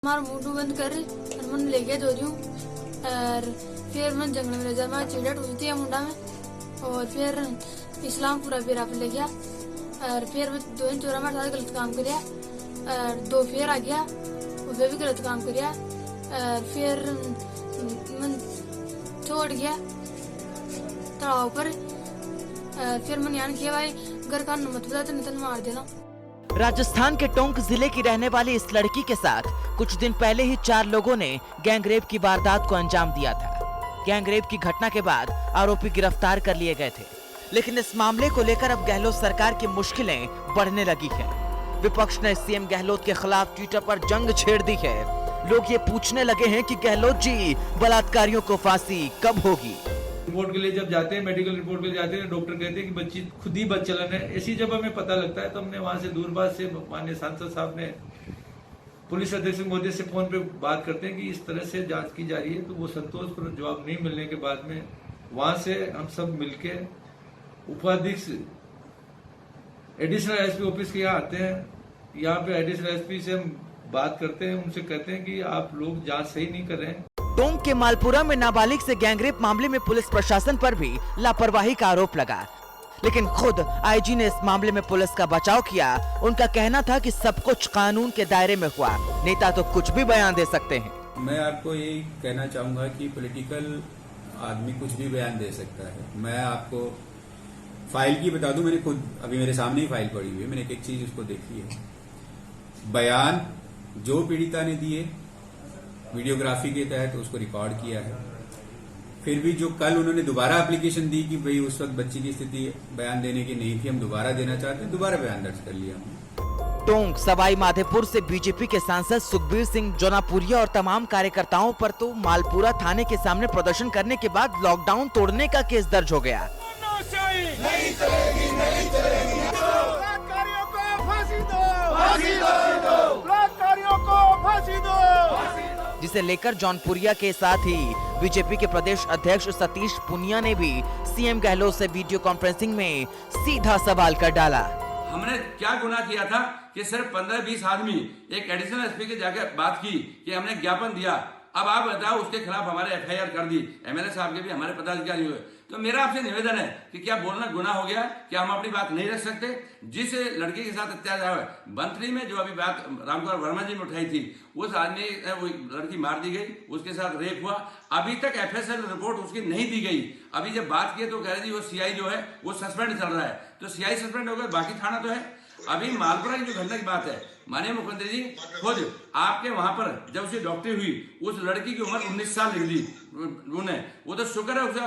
हमारा मुंह बंद कर और मन ले गया दो यूं और फिर मन जंगल में ले जा मैं चिड़िया टूटती है मुंडा में और फिर इस्लाम पूरा फिर आप ले गया और फिर दो इन चोरा मेरे साथ गलत काम करिया और दो फिर आ गया वो भी गलत काम करिया और फिर मन छोड़ गया तालाब पर फिर मन यान किया भाई घर का मत बता तो नहीं मार देना। राजस्थान के टोंक जिले की रहने वाली इस लड़की के साथ कुछ दिन पहले ही 4 लोगों ने गैंगरेप की वारदात को अंजाम दिया था। गैंगरेप की घटना के बाद आरोपी गिरफ्तार कर लिए गए थे, लेकिन इस मामले को लेकर अब गहलोत सरकार की मुश्किलें बढ़ने लगी हैं। विपक्ष ने सीएम गहलोत के खिलाफ ट्विटर पर जंग छेड़ दी है। लोग ये पूछने लगे हैं कि गहलोत जी बलात्कारियों को फांसी कब होगी। रिपोर्ट के लिए जब जाते हैं, मेडिकल रिपोर्ट के लिए जाते हैं, डॉक्टर कहते हैं कि बच्ची खुद ही बदचलन है। ऐसी जब हमें पता लगता है तो हमने वहां से दूरभाष से माननीय सांसद साहब ने पुलिस अधीक्षक महोदय से फोन पे बात करते हैं कि इस तरह से जांच की जा रही है। तो वो संतोषपूर्ण जवाब नहीं मिलने के बाद में वहां से हम सब मिलके उपाधीक्षक एडिशनल एसपी ऑफिस के यहाँ आते हैं। यहाँ पे एडिशनल एसपी से हम बात करते हैं, उनसे कहते हैं कि आप लोग जांच सही नहीं कर रहे हैं। टोंक के मालपुरा में नाबालिग से गैंगरेप मामले में पुलिस प्रशासन पर भी लापरवाही का आरोप लगा, लेकिन खुद आईजी ने इस मामले में पुलिस का बचाव किया। उनका कहना था कि सब कुछ कानून के दायरे में हुआ, नेता तो कुछ भी बयान दे सकते हैं। मैं आपको यही कहना चाहूंगा कि पॉलिटिकल आदमी कुछ भी बयान दे सकता है। मैं आपको फाइल की बता दूं, मैंने खुद अभी मेरे सामने ही फाइल पड़ी हुई है, मैंने एक चीज उसको देखी है। बयान जो पीड़िता ने दिए वीडियोग्राफी के तहत उसको रिकॉर्ड किया है। फिर भी जो कल उन्होंने दोबारा एप्लीकेशन दी कि भाई उस वक्त बच्ची की स्थिति बयान देने की नहीं थी, हम दोबारा देना चाहते हैं, दोबारा बयान दर्ज कर लिया हमने। टोंक सवाई माधोपुर से बीजेपी के सांसद सुखबीर सिंह जोनापुरिया और तमाम कार्यकर्ताओं पर तो मालपुरा थाने के सामने प्रदर्शन करने के बाद लॉकडाउन तोड़ने का केस दर्ज हो गया। नहीं चलेगी, नहीं चलेगी। बलात्कारियों को फांसी दो, फांसी दो, बलात्कारियों को फांसी दो। जिसे लेकर जौनपुरिया के साथ ही बीजेपी के प्रदेश अध्यक्ष सतीश पुनिया ने भी सीएम गहलोत से वीडियो कॉन्फ्रेंसिंग में सीधा सवाल कर डाला। हमने क्या गुनाह किया था कि सिर्फ 15-20 आदमी एक एडिशनल एसपी के जाकर बात की कि हमने ज्ञापन दिया। अब आप बताओ उसके खिलाफ हमारे एफआईआर कर दी, एमएलए साहब के भी हमारे पदाधिकारी हुए। तो मेरा आपसे निवेदन है कि क्या बोलना गुनाह हो गया? क्या हम अपनी बात नहीं रख सकते? जिस लड़की के साथ अत्याचार हुआ बंथली में, जो अभी बात रामकुमार वर्मा जी ने उठाई थी, उस आदमी वो लड़की मार दी गई, उसके साथ रेप हुआ। अभी तक एफएसएल रिपोर्ट उसकी नहीं दी गई। अभी जब बात की तो कह रहे जी वो सीआई जो है वो सस्पेंड चल रहा है। तो सीआई सस्पेंड हो गए, बाकी थाना तो है। अभी मालपुरा की जो घटना की बात है, माननीय मुख्यमंत्री जी खुद आपके वहां पर जब उसकी डॉक्टरी हुई, उस लड़की की उम्र 19 साल लिख दी उन्हें। वो तो शुक्र है उसे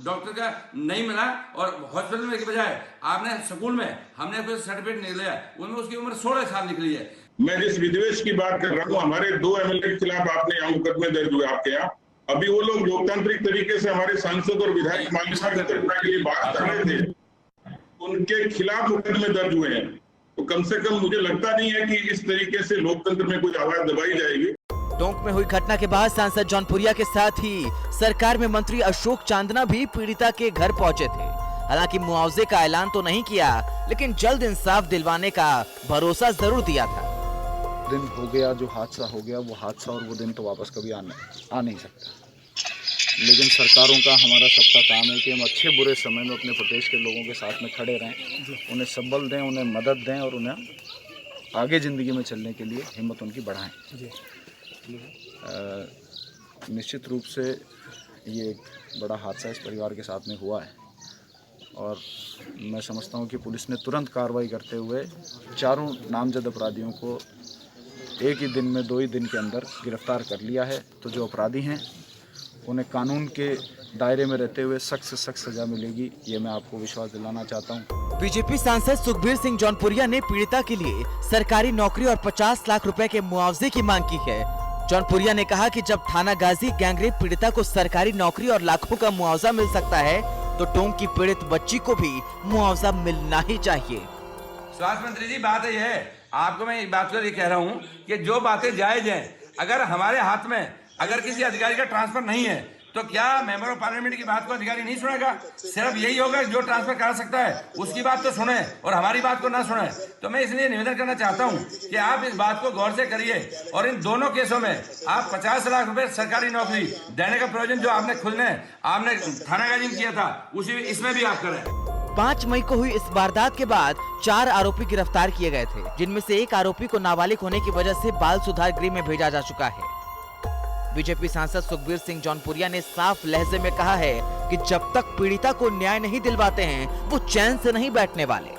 डॉक्टर का नहीं मिला और हॉस्पिटल में के बजाय आपने स्कूल में हमने कोई सर्टिफिकेट नहीं लिया, उनमें उसकी उम्र 16 साल निकली है। मैं जिस विद्वेष की बात कर रहा हूँ, हमारे 2 एमएलए के खिलाफ आपने यहाँ मुकदमे दर्ज हुए आपके यहाँ। अभी वो लोग लोकतांत्रिक तरीके से हमारे सांसद और विधायक मालिका के लिए बात कर रहे थे, उनके खिलाफ मुकदमे दर्ज हुए हैं। तो कम से कम मुझे लगता नहीं है कि इस तरीके से लोकतंत्र में कोई आवाज दबाई जाएगी। टोंक में हुई घटना के बाद सांसद जौनपुरिया के साथ ही सरकार में मंत्री अशोक चांदना भी पीड़िता के घर पहुंचे थे। हालांकि मुआवजे का ऐलान तो नहीं किया, लेकिन जल्द इंसाफ दिलवाने का भरोसा जरूर दिया था। दिन हो गया, जो हादसा हो गया वो हादसा, और वो दिन तो वापस कभी आ नहीं सकता। लेकिन सरकारों का, हमारा सबका काम है कि हम अच्छे बुरे समय में अपने प्रदेश के लोगों के साथ में खड़े रहें, उन्हें सबल दें, उन्हें मदद दें और उन्हें आगे ज़िंदगी में चलने के लिए हिम्मत उनकी बढ़ाएं। निश्चित रूप से ये एक बड़ा हादसा इस परिवार के साथ में हुआ है और मैं समझता हूँ कि पुलिस ने तुरंत कार्रवाई करते हुए चारों नामजद अपराधियों को एक ही दिन में, 2 ही दिन के अंदर गिरफ्तार कर लिया है। तो जो अपराधी हैं उन्हें कानून के दायरे में रहते हुए सख्त से सख्त सजा मिलेगी, ये मैं आपको विश्वास दिलाना चाहता हूँ। बीजेपी सांसद सुखबीर सिंह जौनपुरिया ने पीड़िता के लिए सरकारी नौकरी और 50 लाख रुपए के मुआवजे की मांग की है। जौनपुरिया ने कहा कि जब थाना गाजी गैंगरेप पीड़िता को सरकारी नौकरी और लाखों का मुआवजा मिल सकता है, तो टोंक की पीड़ित बच्ची को भी मुआवजा मिलना ही चाहिए। स्वास्थ्य मंत्री जी, बात यह है, आपको मैं एक बात कर कह रहा हूँ कि जो बातें जायज हैं, अगर हमारे हाथ में अगर किसी अधिकारी का ट्रांसफर नहीं है तो क्या मेंबर ऑफ पार्लियामेंट की बात को अधिकारी नहीं सुनेगा? सिर्फ यही होगा जो ट्रांसफर करा सकता है उसकी बात तो सुने और हमारी बात को ना सुने। तो मैं इसलिए निवेदन करना चाहता हूं कि आप इस बात को गौर से करिए और इन दोनों केसों में आप 50 लाख रुपए सरकारी नौकरी देने का प्रोविजन जो आपने आपने थानागाजी में किया था उसी इसमें भी आप करें। 5 मई को हुई इस वारदात के बाद 4 आरोपी गिरफ्तार किए गए थे, जिनमें से एक आरोपी को नाबालिग होने की वजह से बाल सुधार गृह में भेजा जा चुका है। बीजेपी सांसद सुखबीर सिंह जौनपुरिया ने साफ लहजे में कहा है कि जब तक पीड़िता को न्याय नहीं दिलवाते हैं वो चैन से नहीं बैठने वाले।